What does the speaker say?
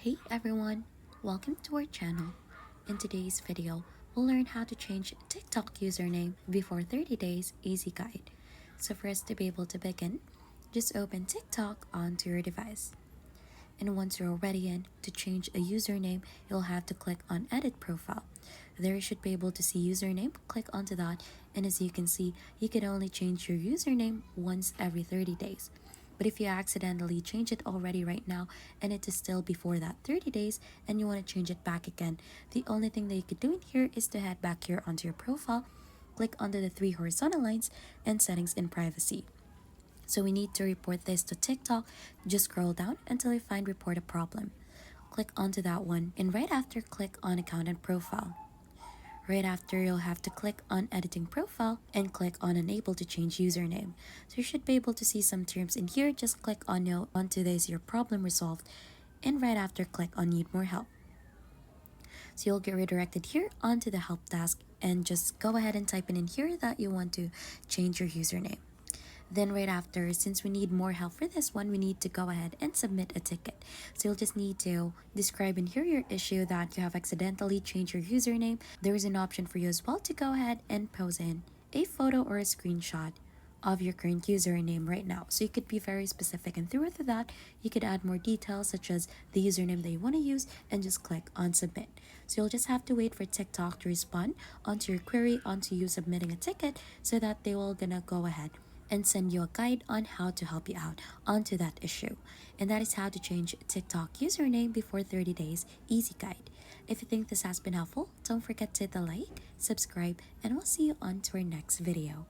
Hey everyone, welcome to our channel. In today's video, we'll learn how to change TikTok username before 30 days easy guide. So for us to be able to begin, just open TikTok onto your device. And once you're already in, to change a username, you'll have to click on edit profile. There you should be able to see username, click onto that, and as you can see, you can only change your username once every 30 days. But if you accidentally change it already right now and it is still before that 30 days and you want to change it back again, the only thing that you could do in here is to head back here onto your profile, click under the three horizontal lines and settings and privacy. So we need to report this to TikTok. Just scroll down until you find report a problem. Click onto that one and right after click on account and profile. Right after, you'll have to click on editing profile and click on enable to change username. So you should be able to see some terms in here. Just click on no onto this your problem resolved and right after click on need more help. So you'll get redirected here onto the help desk and just go ahead and type in here that you want to change your username. Then right after, since we need more help for this one, we need to go ahead and submit a ticket. So you'll just need to describe in here your issue that you have accidentally changed your username. There is an option for you as well to go ahead and post in a photo or a screenshot of your current username right now. So you could be very specific, and through that, you could add more details such as the username that you want to use and just click on submit. So you'll just have to wait for TikTok to respond onto your query, onto you submitting a ticket, so that they will gonna go ahead and send you a guide on how to help you out onto that issue. And that is how to change TikTok username before 30 days easy guide. If you think this has been helpful, don't forget to hit the like, subscribe, and we'll see you on to our next video.